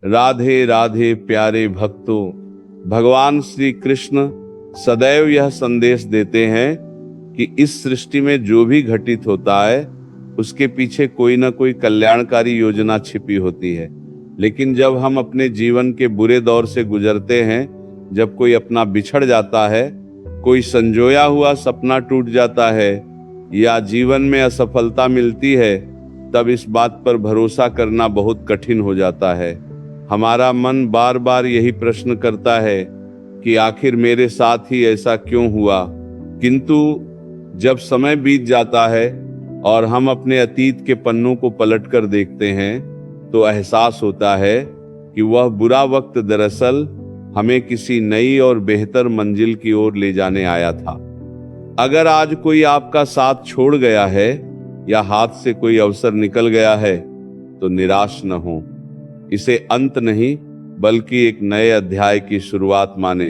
राधे राधे प्यारे भक्तों, भगवान श्री कृष्ण सदैव यह संदेश देते हैं कि इस सृष्टि में जो भी घटित होता है उसके पीछे कोई ना कोई कल्याणकारी योजना छिपी होती है। लेकिन जब हम अपने जीवन के बुरे दौर से गुजरते हैं, जब कोई अपना बिछड़ जाता है, कोई संजोया हुआ सपना टूट जाता है या जीवन में असफलता मिलती है, तब इस बात पर भरोसा करना बहुत कठिन हो जाता है। हमारा मन बार बार यही प्रश्न करता है कि आखिर मेरे साथ ही ऐसा क्यों हुआ। किंतु जब समय बीत जाता है और हम अपने अतीत के पन्नों को पलटकर देखते हैं तो एहसास होता है कि वह बुरा वक्त दरअसल हमें किसी नई और बेहतर मंजिल की ओर ले जाने आया था। अगर आज कोई आपका साथ छोड़ गया है या हाथ से कोई अवसर निकल गया है तो निराश न हो। इसे अंत नहीं बल्कि एक नए अध्याय की शुरुआत माने।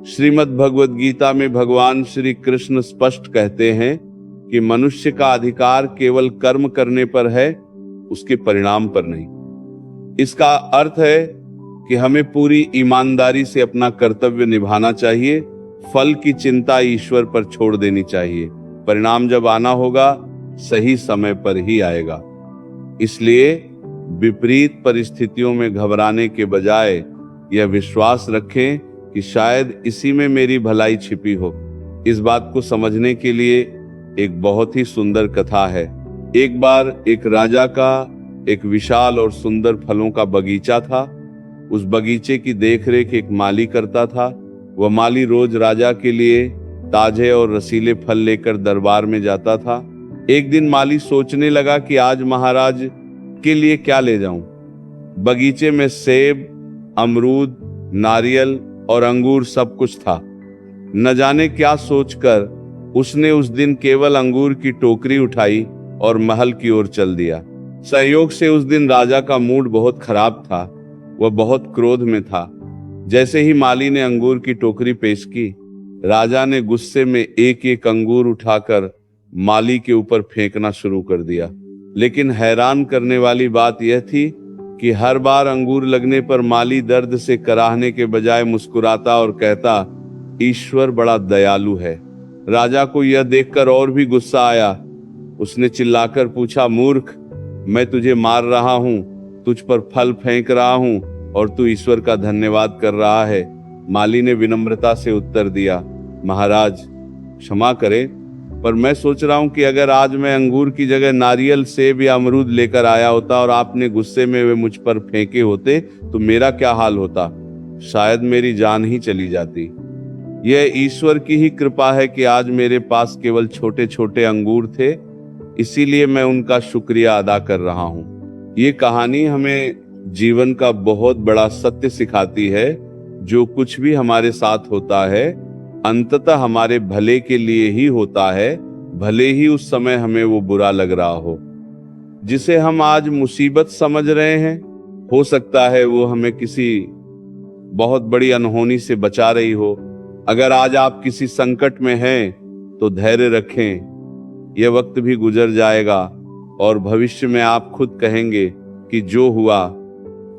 श्रीमद् भगवद गीता में भगवान श्री कृष्ण स्पष्ट कहते हैं कि मनुष्य का अधिकार केवल कर्म करने पर है, उसके परिणाम पर नहीं। इसका अर्थ है कि हमें पूरी ईमानदारी से अपना कर्तव्य निभाना चाहिए। फल की चिंता ईश्वर पर छोड़ देनी चाहिए। परिणाम जब आना होगा सही समय पर ही आएगा। इसलिए विपरीत परिस्थितियों में घबराने के बजाय यह विश्वास रखें कि शायद इसी में मेरी भलाई छिपी हो। इस बात को समझने के लिए एक बहुत ही सुंदर कथा है। एक बार एक राजा का एक विशाल और सुंदर फलों का बगीचा था। उस बगीचे की देखरेख एक माली करता था। वह माली रोज राजा के लिए ताजे और रसीले फल लेकर दरबार में जाता था। एक दिन माली सोचने लगा कि आज महाराज के लिए क्या ले जाऊं। बगीचे में सेब, अमरूद, नारियल और अंगूर सब कुछ था। न जाने क्या सोचकर उसने उस दिन केवल अंगूर की टोकरी उठाई और महल की ओर चल दिया। संयोग से उस दिन राजा का मूड बहुत खराब था। वह बहुत क्रोध में था। जैसे ही माली ने अंगूर की टोकरी पेश की, राजा ने गुस्से में एक एक अंगूर उठाकर माली के ऊपर फेंकना शुरू कर दिया। लेकिन हैरान करने वाली बात यह थी कि हर बार अंगूर लगने पर माली दर्द से कराहने के बजाय मुस्कुराता और कहता, ईश्वर बड़ा दयालु है। राजा को यह देखकर और भी गुस्सा आया। उसने चिल्लाकर पूछा, मूर्ख, मैं तुझे मार रहा हूं, तुझ पर फल फेंक रहा हूं और तू ईश्वर का धन्यवाद कर रहा है। माली ने विनम्रता से उत्तर दिया, महाराज क्षमा करें, पर मैं सोच रहा हूं कि अगर आज मैं अंगूर की जगह नारियल, सेब या अमरूद लेकर आया होता और आपने गुस्से में वे मुझ पर फेंके होते तो मेरा क्या हाल होता। शायद मेरी जान ही चली जाती। यह ईश्वर की ही कृपा है कि आज मेरे पास केवल छोटे छोटे अंगूर थे, इसीलिए मैं उनका शुक्रिया अदा कर रहा हूं। ये कहानी हमें जीवन का बहुत बड़ा सत्य सिखाती है। जो कुछ भी हमारे साथ होता है अंततः हमारे भले के लिए ही होता है, भले ही उस समय हमें वो बुरा लग रहा हो। जिसे हम आज मुसीबत समझ रहे हैं, हो सकता है वो हमें किसी बहुत बड़ी अनहोनी से बचा रही हो। अगर आज आप किसी संकट में हैं तो धैर्य रखें, यह वक्त भी गुजर जाएगा और भविष्य में आप खुद कहेंगे कि जो हुआ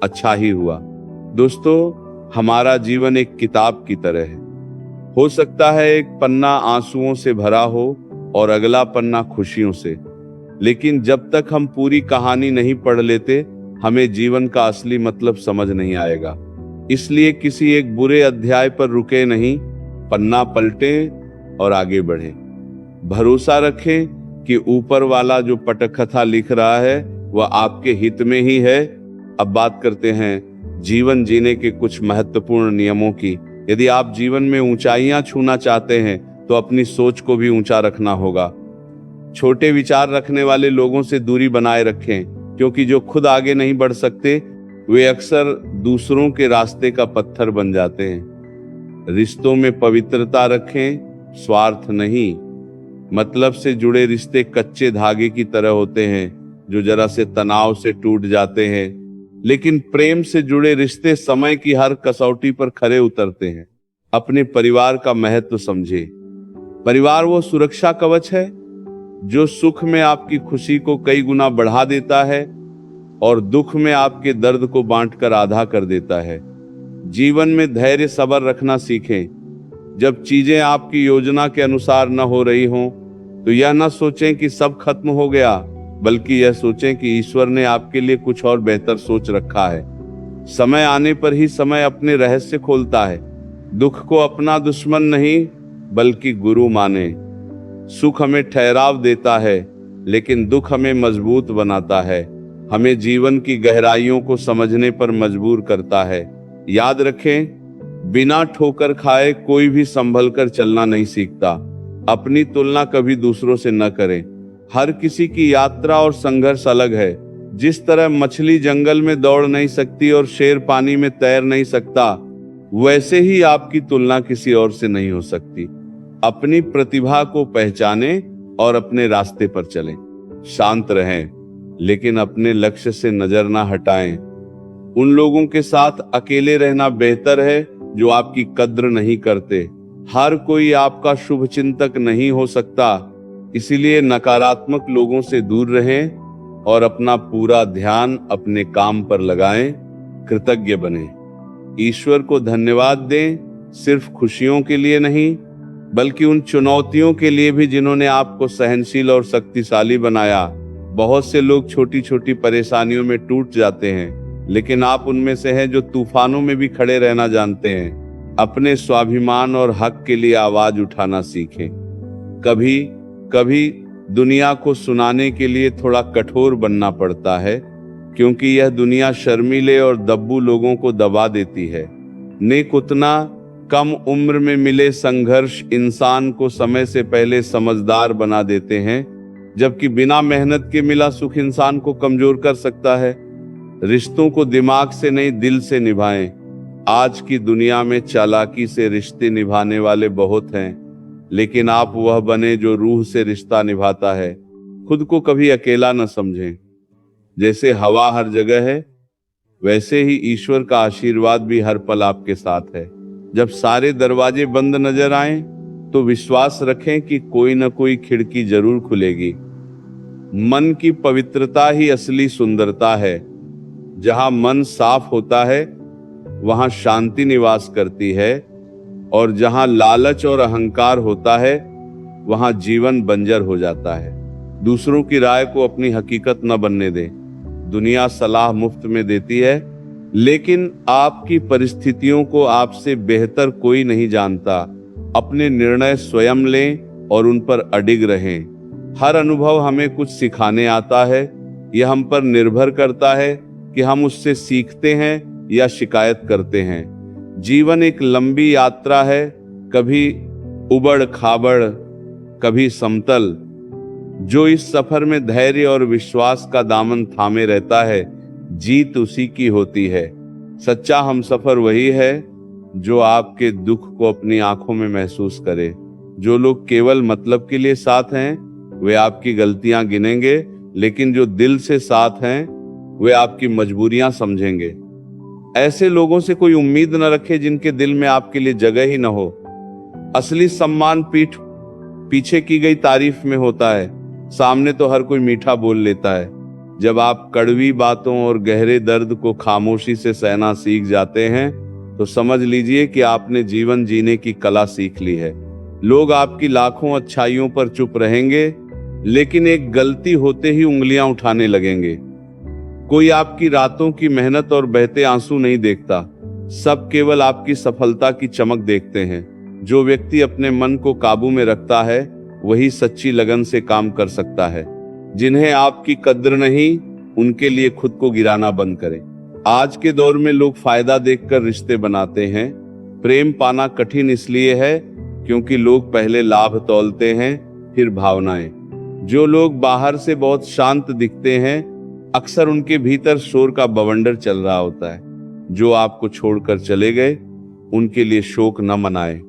अच्छा ही हुआ। दोस्तों, हमारा जीवन एक किताब की तरह है। हो सकता है एक पन्ना आंसुओं से भरा हो और अगला पन्ना खुशियों से, लेकिन जब तक हम पूरी कहानी नहीं पढ़ लेते हमें जीवन का असली मतलब समझ नहीं आएगा। इसलिए किसी एक बुरे अध्याय पर रुके नहीं, पन्ना पलटें और आगे बढ़ें। भरोसा रखें कि ऊपर वाला जो पटकथा लिख रहा है वह आपके हित में ही है। अब बात करते हैं जीवन जीने के कुछ महत्वपूर्ण नियमों की। यदि आप जीवन में ऊंचाइयां छूना चाहते हैं तो अपनी सोच को भी ऊंचा रखना होगा। छोटे विचार रखने वाले लोगों से दूरी बनाए रखें, क्योंकि जो खुद आगे नहीं बढ़ सकते वे अक्सर दूसरों के रास्ते का पत्थर बन जाते हैं। रिश्तों में पवित्रता रखें, स्वार्थ नहीं। मतलब से जुड़े रिश्ते कच्चे धागे की तरह होते हैं जो जरा से तनाव से टूट जाते हैं, लेकिन प्रेम से जुड़े रिश्ते समय की हर कसौटी पर खरे उतरते हैं। अपने परिवार का महत्व समझे। परिवार वो सुरक्षा कवच है जो सुख में आपकी खुशी को कई गुना बढ़ा देता है और दुख में आपके दर्द को बांटकर आधा कर देता है। जीवन में धैर्य सब्र रखना सीखें। जब चीजें आपकी योजना के अनुसार न हो रही हों तो यह न सोचें कि सब खत्म हो गया, बल्कि यह सोचें कि ईश्वर ने आपके लिए कुछ और बेहतर सोच रखा है। समय आने पर ही समय अपने रहस्य खोलता है। दुख को अपना दुश्मन नहीं बल्कि गुरु माने। सुख हमें ठहराव देता है, लेकिन दुख हमें मजबूत बनाता है, हमें जीवन की गहराइयों को समझने पर मजबूर करता है। याद रखें, बिना ठोकर खाए कोई भी संभल कर चलना नहीं सीखता। अपनी तुलना कभी दूसरों से न करें। हर किसी की यात्रा और संघर्ष अलग है। जिस तरह मछली जंगल में दौड़ नहीं सकती और शेर पानी में तैर नहीं सकता, वैसे ही आपकी तुलना किसी और से नहीं हो सकती। अपनी प्रतिभा को पहचानें और अपने रास्ते पर चलें। शांत रहें, लेकिन अपने लक्ष्य से नजर ना हटाएं। उन लोगों के साथ अकेले रहना बेहतर है जो आपकी कद्र नहीं करते। हर कोई आपका शुभ चिंतक नहीं हो सकता, इसीलिए नकारात्मक लोगों से दूर रहें और अपना पूरा ध्यान अपने काम पर लगाएं। कृतज्ञ बनें, ईश्वर को धन्यवाद दें, सिर्फ खुशियों के लिए नहीं बल्कि उन चुनौतियों के लिए भी जिन्होंने आपको सहनशील और शक्तिशाली बनाया। बहुत से लोग छोटी छोटी परेशानियों में टूट जाते हैं, लेकिन आप उनमें से हैं जो तूफानों में भी खड़े रहना जानते हैं। अपने स्वाभिमान और हक के लिए आवाज उठाना सीखें। कभी कभी दुनिया को सुनाने के लिए थोड़ा कठोर बनना पड़ता है, क्योंकि यह दुनिया शर्मीले और दब्बू लोगों को दबा देती है। नेक उतना कम उम्र में मिले संघर्ष इंसान को समय से पहले समझदार बना देते हैं, जबकि बिना मेहनत के मिला सुख इंसान को कमजोर कर सकता है। रिश्तों को दिमाग से नहीं दिल से निभाएं। आज की दुनिया में चालाकी से रिश्ते निभाने वाले बहुत हैं, लेकिन आप वह बने जो रूह से रिश्ता निभाता है। खुद को कभी अकेला न समझें। जैसे हवा हर जगह है, वैसे ही ईश्वर का आशीर्वाद भी हर पल आपके साथ है। जब सारे दरवाजे बंद नजर आएं, तो विश्वास रखें कि कोई न कोई खिड़की जरूर खुलेगी। मन की पवित्रता ही असली सुंदरता है। जहां मन साफ होता है, वहां शांति निवास करती है, और जहां लालच और अहंकार होता है, वहां जीवन बंजर हो जाता है। दूसरों की राय को अपनी हकीकत न बनने दें। दुनिया सलाह मुफ्त में देती है, लेकिन आपकी परिस्थितियों को आपसे बेहतर कोई नहीं जानता। अपने निर्णय स्वयं लें और उन पर अडिग रहें। हर अनुभव हमें कुछ सिखाने आता है। यह हम पर निर्भर करता है कि हम उससे सीखते हैं या शिकायत करते हैं। जीवन एक लंबी यात्रा है, कभी उबड़ खाबड़, कभी समतल। जो इस सफर में धैर्य और विश्वास का दामन थामे रहता है, जीत उसी की होती है। सच्चा हमसफर वही है जो आपके दुख को अपनी आंखों में महसूस करे। जो लोग केवल मतलब के लिए साथ हैं, वे आपकी गलतियां गिनेंगे, लेकिन जो दिल से साथ हैं, वे आपकी मजबूरियां समझेंगे। ऐसे लोगों से कोई उम्मीद न रखे जिनके दिल में आपके लिए जगह ही न हो। असली सम्मान पीठ पीछे की गई तारीफ में होता है। सामने तो हर कोई मीठा बोल लेता है। जब आप कड़वी बातों और गहरे दर्द को खामोशी से सहना सीख जाते हैं, तो समझ लीजिए कि आपने जीवन जीने की कला सीख ली है। लोग आपकी लाखों अच्छाइयों पर चुप रहेंगे, लेकिन एक गलती होते ही उंगलियां उठाने लगेंगे। कोई आपकी रातों की मेहनत और बहते आंसू नहीं देखता। सब केवल आपकी सफलता की चमक देखते हैं। जो व्यक्ति अपने मन को काबू में रखता है, वही सच्ची लगन से काम कर सकता है। जिन्हें आपकी कद्र नहीं, उनके लिए खुद को गिराना बंद करें। आज के दौर में लोग फायदा देखकर रिश्ते बनाते हैं। प्रेम पाना कठिन इसलिए है क्योंकि लोग पहले लाभ तौलते हैं, फिर भावनाएं। जो लोग बाहर से बहुत शांत दिखते हैं, अक्सर उनके भीतर शोर का बवंडर चल रहा होता है। जो आपको छोड़कर चले गए, उनके लिए शोक न मनाएं।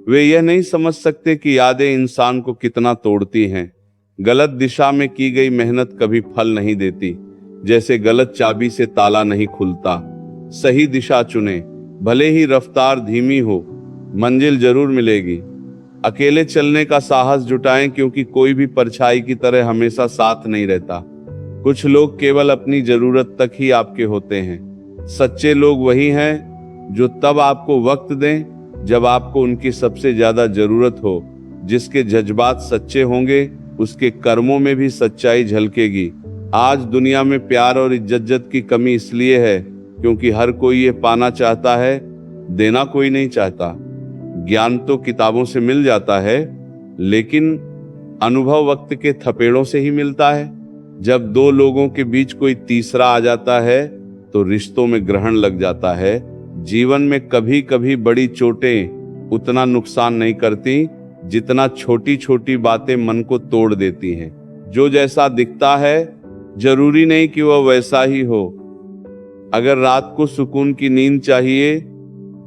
वे यह नहीं समझ सकते कि यादें इंसान को कितना तोड़ती हैं। गलत दिशा में की गई मेहनत कभी फल नहीं देती। जैसे गलत चाबी से ताला नहीं खुलता। सही दिशा चुने, भले ही रफ्तार धीमी हो, मंजिल जरूर मिलेगी। अकेले चलने का साहस जुटाएं, क्योंकि कोई भी परछाई की तरह हमेशा साथ नहीं रहता। कुछ लोग केवल अपनी जरूरत तक ही आपके होते हैं। सच्चे लोग वही हैं जो तब आपको वक्त दें जब आपको उनकी सबसे ज्यादा जरूरत हो। जिसके जज्बात सच्चे होंगे उसके कर्मों में भी सच्चाई झलकेगी। आज दुनिया में प्यार और इज्जत की कमी इसलिए है क्योंकि हर कोई ये पाना चाहता है, देना कोई नहीं चाहता। ज्ञान तो किताबों से मिल जाता है, लेकिन अनुभव वक्त के थपेड़ों से ही मिलता है। जब दो लोगों के बीच कोई तीसरा आ जाता है तो रिश्तों में ग्रहण लग जाता है। जीवन में कभी कभी बड़ी चोटें उतना नुकसान नहीं करती जितना छोटी छोटी बातें मन को तोड़ देती हैं। जो जैसा दिखता है जरूरी नहीं कि वह वैसा ही हो। अगर रात को सुकून की नींद चाहिए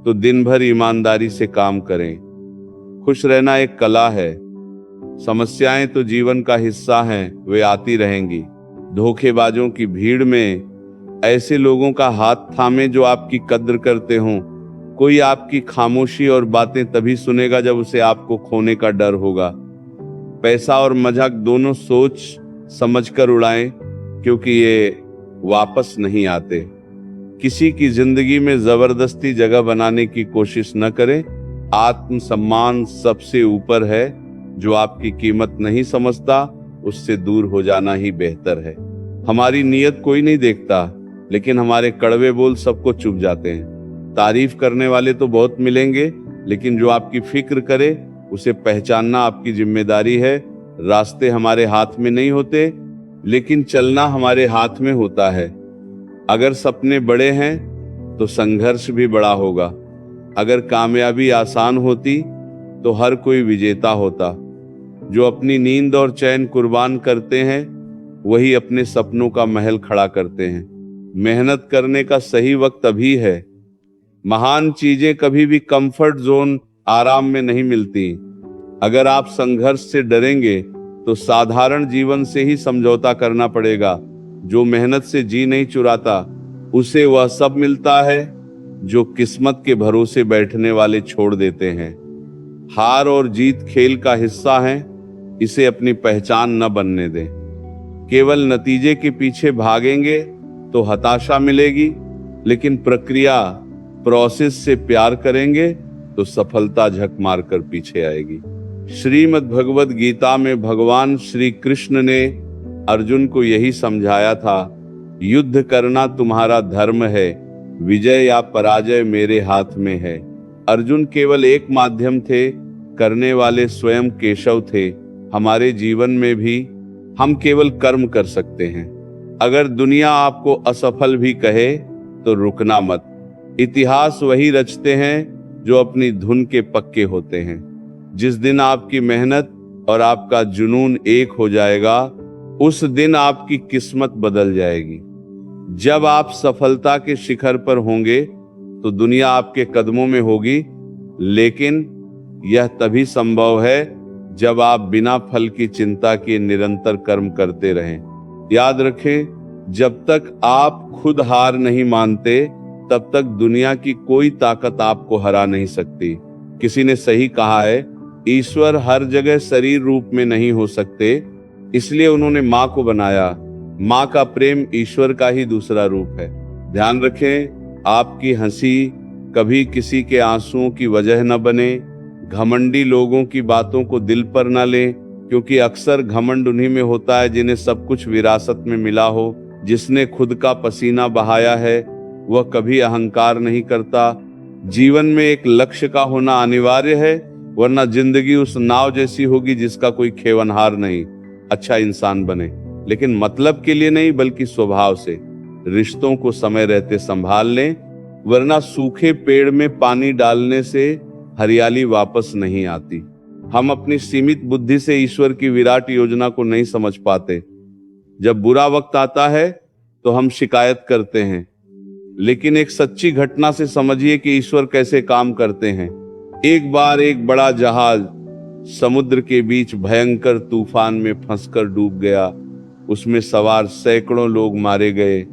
तो दिन भर ईमानदारी से काम करें। खुश रहना एक कला है। समस्याएं तो जीवन का हिस्सा हैं, वे आती रहेंगी। धोखेबाजों की भीड़ में ऐसे लोगों का हाथ थामे जो आपकी कद्र करते हों। कोई आपकी खामोशी और बातें तभी सुनेगा जब उसे आपको खोने का डर होगा। पैसा और मजाक दोनों सोच समझकर उड़ाएं, क्योंकि ये वापस नहीं आते। किसी की जिंदगी में जबरदस्ती जगह बनाने की कोशिश न करें। आत्मसम्मान सबसे ऊपर है। जो आपकी कीमत नहीं समझता उससे दूर हो जाना ही बेहतर है। हमारी नीयत कोई नहीं देखता, लेकिन हमारे कड़वे बोल सबको चुभ जाते हैं। तारीफ करने वाले तो बहुत मिलेंगे, लेकिन जो आपकी फिक्र करे उसे पहचानना आपकी जिम्मेदारी है। रास्ते हमारे हाथ में नहीं होते, लेकिन चलना हमारे हाथ में होता है। अगर सपने बड़े हैं तो संघर्ष भी बड़ा होगा। अगर कामयाबी आसान होती तो हर कोई विजेता होता। जो अपनी नींद और चैन कुर्बान करते हैं वही अपने सपनों का महल खड़ा करते हैं। मेहनत करने का सही वक्त अभी है। महान चीजें कभी भी कंफर्ट जोन आराम में नहीं मिलती। अगर आप संघर्ष से डरेंगे तो साधारण जीवन से ही समझौता करना पड़ेगा। जो मेहनत से जी नहीं चुराता उसे वह सब मिलता है जो किस्मत के भरोसे बैठने वाले छोड़ देते हैं। हार और जीत खेल का हिस्सा है, इसे अपनी पहचान न बनने दें। केवल नतीजे के पीछे भागेंगे तो हताशा मिलेगी, लेकिन प्रोसेस से प्यार करेंगे तो सफलता झक मार कर पीछे आएगी। श्रीमद् भगवद गीता में भगवान श्री कृष्ण ने अर्जुन को यही समझाया था, युद्ध करना तुम्हारा धर्म है, विजय या पराजय मेरे हाथ में है। अर्जुन केवल एक माध्यम थे, करने वाले स्वयं केशव थे। हमारे जीवन में भी हम केवल कर्म कर सकते हैं। अगर दुनिया आपको असफल भी कहे तो रुकना मत। इतिहास वही रचते हैं जो अपनी धुन के पक्के होते हैं। जिस दिन आपकी मेहनत और आपका जुनून एक हो जाएगा, उस दिन आपकी किस्मत बदल जाएगी। जब आप सफलता के शिखर पर होंगे तो दुनिया आपके कदमों में होगी, लेकिन यह तभी संभव है जब आप बिना फल की चिंता किए निरंतर कर्म करते रहें। याद रखें, जब तक आप खुद हार नहीं मानते तब तक दुनिया की कोई ताकत आपको हरा नहीं सकती। किसी ने सही कहा है, ईश्वर हर जगह शरीर रूप में नहीं हो सकते, इसलिए उन्होंने माँ को बनाया। माँ का प्रेम ईश्वर का ही दूसरा रूप है। ध्यान रखें, आपकी हंसी कभी किसी के आंसुओं की वजह न बने। घमंडी लोगों की बातों को दिल पर न लें, क्योंकि अक्सर घमंड उन्हीं में होता है जिन्हें सब कुछ विरासत में मिला हो। जिसने खुद का पसीना बहाया है वह कभी अहंकार नहीं करता। जीवन में एक लक्ष्य का होना अनिवार्य है, वरना जिंदगी उस नाव जैसी होगी जिसका कोई खेवनहार नहीं। अच्छा इंसान बने, लेकिन मतलब के लिए नहीं बल्कि स्वभाव से। रिश्तों को समय रहते संभाल लें, वरना सूखे पेड़ में पानी डालने से हरियाली वापस नहीं आती। हम अपनी सीमित बुद्धि से ईश्वर की विराट योजना को नहीं समझ पाते। जब बुरा वक्त आता है तो हम शिकायत करते हैं, लेकिन एक सच्ची घटना से समझिए कि ईश्वर कैसे काम करते हैं। एक बार एक बड़ा जहाज समुद्र के बीच भयंकर तूफान में फंसकर डूब गया। उसमें सवार सैकड़ों लोग मारे गए,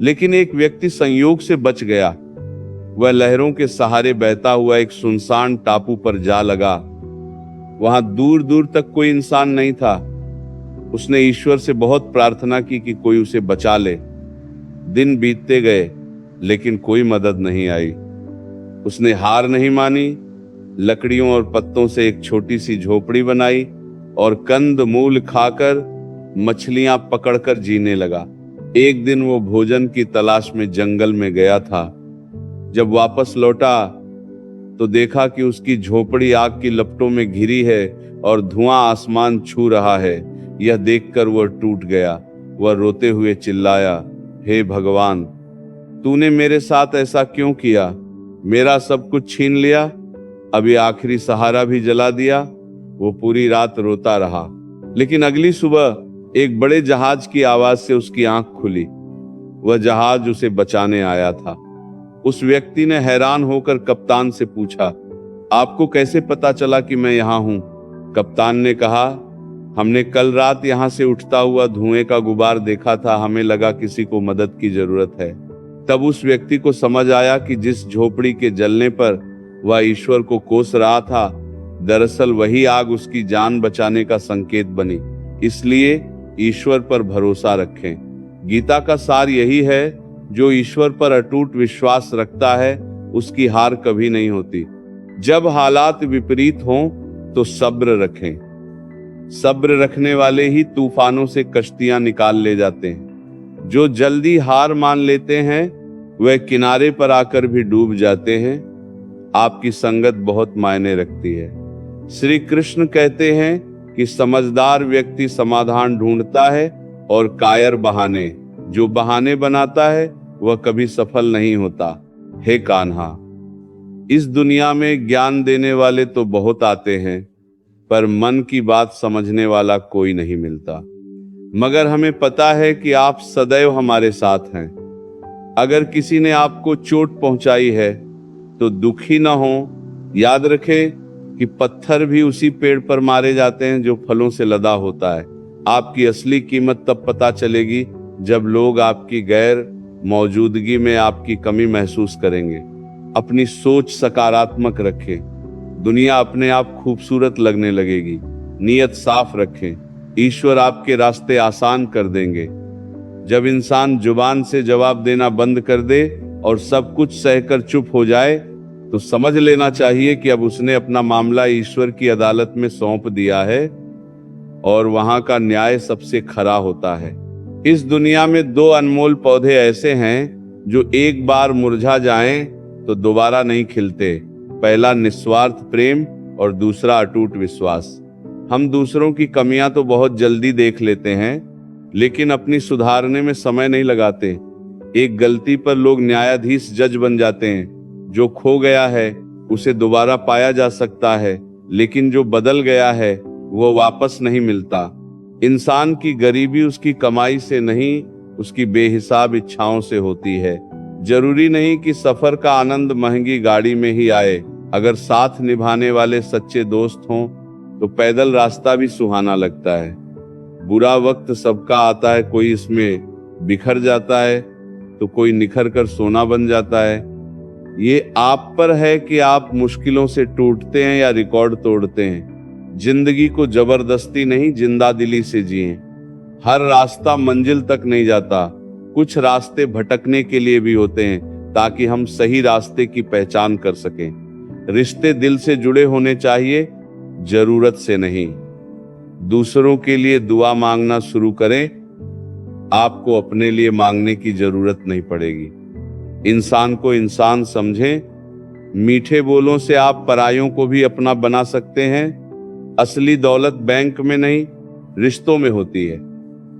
लेकिन एक व्यक्ति संयोग से बच गया। वह लहरों के सहारे बहता हुआ एक सुनसान टापू पर जा लगा। वहां दूर दूर तक कोई इंसान नहीं था। उसने ईश्वर से बहुत प्रार्थना की कि कोई उसे बचा ले। दिन बीतते गए लेकिन कोई मदद नहीं आई। उसने हार नहीं मानी, लकड़ियों और पत्तों से एक छोटी सी झोपड़ी बनाई और कंद मूल खाकर मछलियां पकड़कर जीने लगा। एक दिन वो भोजन की तलाश में जंगल में गया था। जब वापस लौटा तो देखा कि उसकी झोपड़ी आग की लपटों में घिरी है और धुआं आसमान छू रहा है। यह देखकर वह टूट गया। वह रोते हुए चिल्लाया, हे भगवान, तूने मेरे साथ ऐसा क्यों किया? मेरा सब कुछ छीन लिया, अब ये आखिरी सहारा भी जला दिया। वो पूरी रात रोता रहा, लेकिन अगली सुबह एक बड़े जहाज की आवाज से उसकी आंख खुली। वह जहाज उसे बचाने आया था। उस व्यक्ति ने हैरान होकर कप्तान से पूछा, आपको कैसे पता चला कि मैं यहाँ हूं? कप्तान ने कहा, हमने कल रात यहाँ से उठता हुआ धुएं का गुबार देखा था, हमें लगा किसी को मदद की जरूरत है। तब उस व्यक्ति को समझ आया कि जिस झोपड़ी के जलने पर वह ईश्वर को कोस रहा था, दरअसल वही आग उसकी जान बचाने का संकेत बनी। इसलिए ईश्वर पर भरोसा रखें। गीता का सार यही है, जो ईश्वर पर अटूट विश्वास रखता है उसकी हार कभी नहीं होती। जब हालात विपरीत हों तो सब्र रखें। सब्र रखने वाले ही तूफानों से कश्तियां निकाल ले जाते हैं। जो जल्दी हार मान लेते हैं वह किनारे पर आकर भी डूब जाते हैं। आपकी संगत बहुत मायने रखती है। श्री कृष्ण कहते हैं कि समझदार व्यक्ति समाधान ढूंढता है और कायर बहाने। जो बहाने बनाता है वह कभी सफल नहीं होता। हे कान्हा, इस दुनिया में ज्ञान देने वाले तो बहुत आते हैं, पर मन की बात समझने वाला कोई नहीं मिलता। मगर हमें पता है कि आप सदैव हमारे साथ हैं। अगर किसी ने आपको चोट पहुंचाई है तो दुखी न हो। याद रखें कि पत्थर भी उसी पेड़ पर मारे जाते हैं जो फलों से लदा होता है। आपकी असली कीमत तब पता चलेगी जब लोग आपकी गैर मौजूदगी में आपकी कमी महसूस करेंगे। अपनी सोच सकारात्मक रखें, दुनिया अपने आप खूबसूरत लगने लगेगी। नीयत साफ रखें, ईश्वर आपके रास्ते आसान कर देंगे। जब इंसान जुबान से जवाब देना बंद कर दे और सब कुछ सहकर चुप हो जाए तो समझ लेना चाहिए कि अब उसने अपना मामला ईश्वर की अदालत में सौंप दिया है और वहां का न्याय सबसे खरा होता है। इस दुनिया में दो अनमोल पौधे ऐसे हैं जो एक बार मुरझा जाएं तो दोबारा नहीं खिलते। पहला निस्वार्थ प्रेम और दूसरा अटूट विश्वास। हम दूसरों की कमियां तो बहुत जल्दी देख लेते हैं, लेकिन अपनी सुधारने में समय नहीं लगाते। एक गलती पर लोग न्यायाधीश जज बन जाते हैं। जो खो गया है उसे दोबारा पाया जा सकता है, लेकिन जो बदल गया है वो वापस नहीं मिलता। इंसान की गरीबी उसकी कमाई से नहीं, उसकी बेहिसाब इच्छाओं से होती है। जरूरी नहीं कि सफर का आनंद महंगी गाड़ी में ही आए। अगर साथ निभाने वाले सच्चे दोस्त हों तो पैदल रास्ता भी सुहाना लगता है। बुरा वक्त सबका आता है, कोई इसमें बिखर जाता है तो कोई निखर कर सोना बन जाता है। ये आप पर है कि आप मुश्किलों से टूटते हैं या रिकॉर्ड तोड़ते हैं। जिंदगी को जबरदस्ती नहीं, जिंदा दिली से जिएं। हर रास्ता मंजिल तक नहीं जाता, कुछ रास्ते भटकने के लिए भी होते हैं ताकि हम सही रास्ते की पहचान कर सकें। रिश्ते दिल से जुड़े होने चाहिए, जरूरत से नहीं। दूसरों के लिए दुआ मांगना शुरू करें, आपको अपने लिए मांगने की जरूरत नहीं पड़ेगी। इंसान को इंसान समझें। मीठे बोलों से आप परायों को भी अपना बना सकते हैं। असली दौलत बैंक में नहीं, रिश्तों में होती है।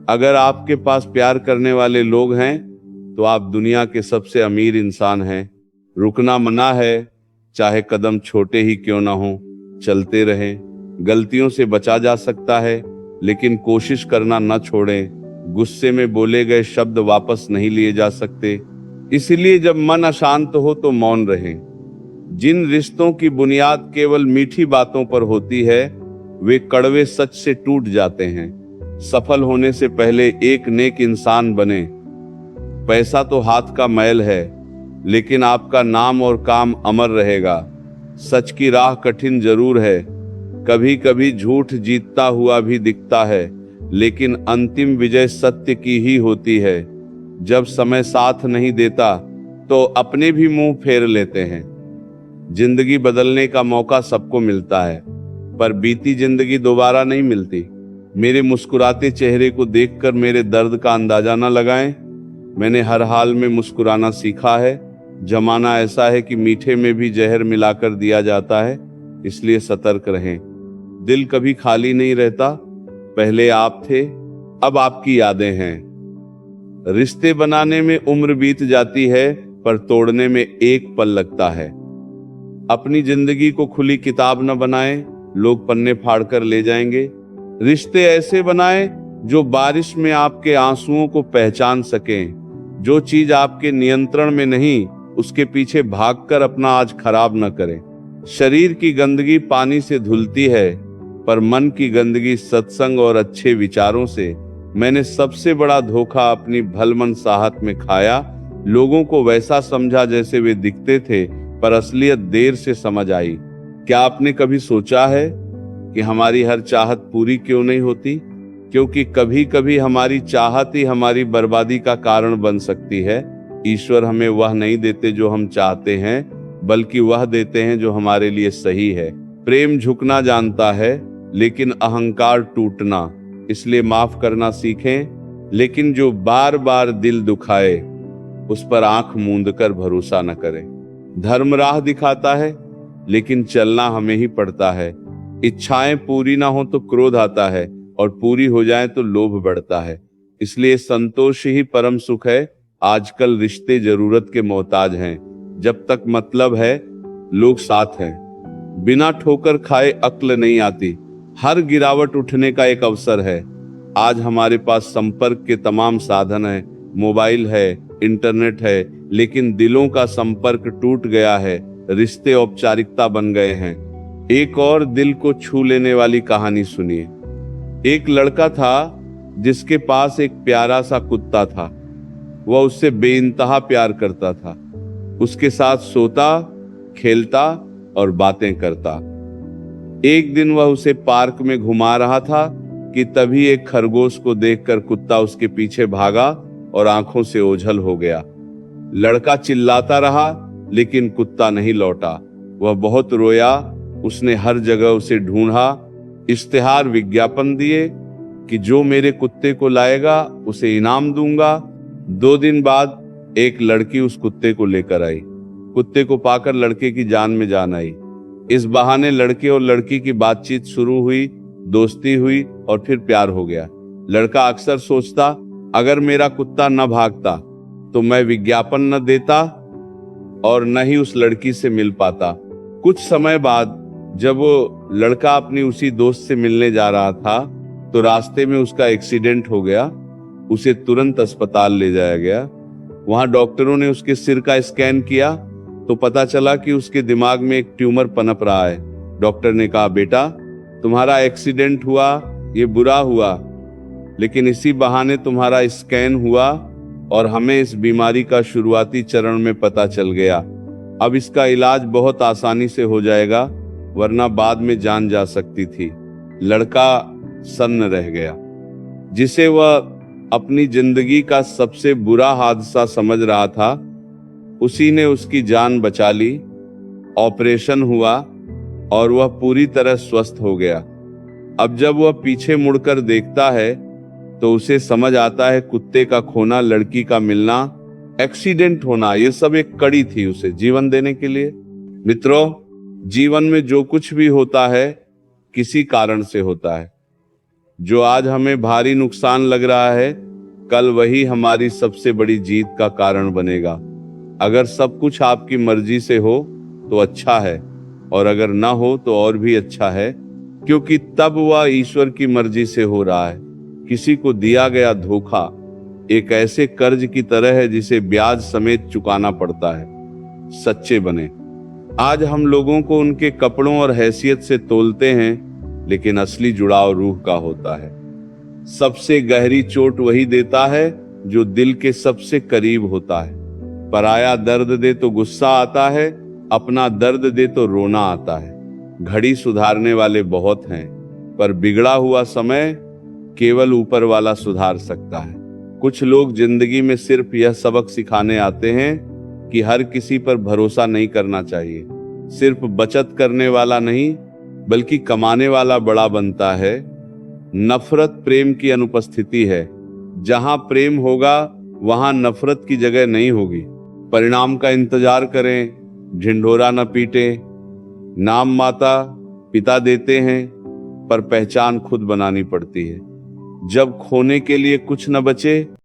अगर आपके पास प्यार करने वाले लोग हैं तो आप दुनिया के सबसे अमीर इंसान हैं। रुकना मना है, चाहे कदम छोटे ही क्यों ना हो, चलते रहें। गलतियों से बचा जा सकता है, लेकिन कोशिश करना न छोड़ें। गुस्से में बोले गए शब्द वापस नहीं लिए जा सकते, इसलिए जब मन अशांत हो तो मौन रहें। जिन रिश्तों की बुनियाद केवल मीठी बातों पर होती है वे कड़वे सच से टूट जाते हैं। सफल होने से पहले एक नेक इंसान बने। पैसा तो हाथ का मैल है, लेकिन आपका नाम और काम अमर रहेगा। सच की राह कठिन जरूर है, कभी कभी झूठ जीतता हुआ भी दिखता है, लेकिन अंतिम विजय सत्य की ही होती है। जब समय साथ नहीं देता तो अपने भी मुंह फेर लेते हैं। जिंदगी बदलने का मौका सबको मिलता है, पर बीती जिंदगी दोबारा नहीं मिलती। मेरे मुस्कुराते चेहरे को देखकर मेरे दर्द का अंदाजा न लगाएं। मैंने हर हाल में मुस्कुराना सीखा है। जमाना ऐसा है कि मीठे में भी जहर मिलाकर दिया जाता है, इसलिए सतर्क रहें। दिल कभी खाली नहीं रहता। पहले आप थे, अब आपकी यादें हैं। रिश्ते बनाने में उम्र बीत जाती है, पर तोड़ने में एक पल लगता है। अपनी जिंदगी को खुली किताब न बनाएं, लोग पन्ने फाड़कर ले जाएंगे। रिश्ते ऐसे बनाएं जो बारिश में आपके आंसुओं को पहचान सकें। जो चीज आपके नियंत्रण में नहीं, उसके पीछे भागकर अपना आज खराब न करें। शरीर की गंदगी पानी से धुलती है, पर मन की गंदगी सत्संग और अच्छे विचारों से। मैंने सबसे बड़ा धोखा अपनी भलमनसाहत में खाया। लोगों को वैसा समझा जैसे वे दिखते थे, पर असलियत देर से समझ आई। क्या आपने कभी सोचा है कि हमारी हर चाहत पूरी क्यों नहीं होती? क्योंकि कभी कभी हमारी चाहत ही हमारी बर्बादी का कारण बन सकती है। ईश्वर हमें वह नहीं देते जो हम चाहते हैं, बल्कि वह देते हैं जो हमारे लिए सही है। प्रेम झुकना जानता है, लेकिन अहंकार टूटना। इसलिए माफ करना सीखें, लेकिन जो बार बार दिल दुखाए उस पर आंख मूंद कर भरोसा न करें। धर्म राह दिखाता है, लेकिन चलना हमें ही पड़ता है। इच्छाएं पूरी ना हो तो क्रोध आता है, और पूरी हो जाए तो लोभ बढ़ता है। इसलिए संतोष ही परम सुख है। आजकल रिश्ते जरूरत के मोहताज हैं। जब तक मतलब है, लोग साथ हैं। बिना ठोकर खाए अक्ल नहीं आती। हर गिरावट उठने का एक अवसर है। आज हमारे पास संपर्क के तमाम साधन हैं। मोबाइल है, इंटरनेट है, लेकिन दिलों का संपर्क टूट गया है। रिश्ते औपचारिकता बन गए हैं। एक और दिल को छू लेने वाली कहानी सुनिए। एक लड़का था जिसके पास एक प्यारा सा कुत्ता था। वह उससे बेइंतहा प्यार करता था। उसके साथ सोता, खेलता और बातें करता। एक दिन वह उसे पार्क में घुमा रहा था कि तभी एक खरगोश को देखकर कुत्ता उसके पीछे भागा और आंखों से ओझल हो गया। लड़का चिल्लाता रहा, लेकिन कुत्ता नहीं लौटा। वह बहुत रोया। उसने हर जगह उसे ढूंढा, इश्तिहार विज्ञापन दिए कि जो मेरे कुत्ते को लाएगा उसे इनाम दूंगा। 2 दिन बाद एक लड़की उस कुत्ते को लेकर आई। कुत्ते को पाकर लड़के की जान में जान आई। इस बहाने लड़के और लड़की की बातचीत शुरू हुई, दोस्ती हुई और फिर प्यार हो गया। लड़का अक्सर सोचता, अगर मेरा कुत्ता न भागता तो मैं विज्ञापन न देता और न ही उस लड़की से मिल पाता। कुछ समय बाद जब वो लड़का अपनी उसी दोस्त से मिलने जा रहा था, तो रास्ते में उसका एक्सीडेंट हो गया। उसे तुरंत अस्पताल ले जाया गया। वहां डॉक्टरों ने उसके सिर का स्कैन किया तो पता चला कि उसके दिमाग में एक ट्यूमर पनप रहा है। डॉक्टर ने कहा, बेटा तुम्हारा एक्सीडेंट हुआ, ये बुरा हुआ, लेकिन इसी बहाने तुम्हारा स्कैन हुआ और हमें इस बीमारी का शुरुआती चरण में पता चल गया। अब इसका इलाज बहुत आसानी से हो जाएगा, वरना बाद में जान जा सकती थी। लड़का सन्न रह गया। जिसे वह अपनी जिंदगी का सबसे बुरा हादसा समझ रहा था, उसी ने उसकी जान बचा ली। ऑपरेशन हुआ और वह पूरी तरह स्वस्थ हो गया। अब जब वह पीछे मुड़कर देखता है तो उसे समझ आता है, कुत्ते का खोना, लड़की का मिलना, एक्सीडेंट होना, ये सब एक कड़ी थी उसे जीवन देने के लिए। मित्रों, जीवन में जो कुछ भी होता है किसी कारण से होता है। जो आज हमें भारी नुकसान लग रहा है, कल वही हमारी सबसे बड़ी जीत का कारण बनेगा। अगर सब कुछ आपकी मर्जी से हो तो अच्छा है, और अगर ना हो तो और भी अच्छा है, क्योंकि तब वह ईश्वर की मर्जी से हो रहा है। किसी को दिया गया धोखा एक ऐसे कर्ज की तरह है जिसे ब्याज समेत चुकाना पड़ता है। सच्चे बने। आज हम लोगों को उनके कपड़ों और हैसियत से तोलते हैं, लेकिन असली जुड़ाव रूह का होता है। सबसे गहरी चोट वही देता है जो दिल के सबसे करीब होता है। पराया दर्द दे तो गुस्सा आता है, अपना दर्द दे तो रोना आता है। घड़ी सुधारने वाले बहुत हैं, पर बिगड़ा हुआ समय केवल ऊपर वाला सुधार सकता है। कुछ लोग जिंदगी में सिर्फ यह सबक सिखाने आते हैं कि हर किसी पर भरोसा नहीं करना चाहिए। सिर्फ बचत करने वाला नहीं, बल्कि कमाने वाला बड़ा बनता है। नफरत प्रेम की अनुपस्थिति है। जहां प्रेम होगा वहां नफरत की जगह नहीं होगी। परिणाम का इंतजार करें, ढिंढोरा न पीटें। नाम माता पिता देते हैं, पर पहचान खुद बनानी पड़ती है। जब खोने के लिए कुछ न बचे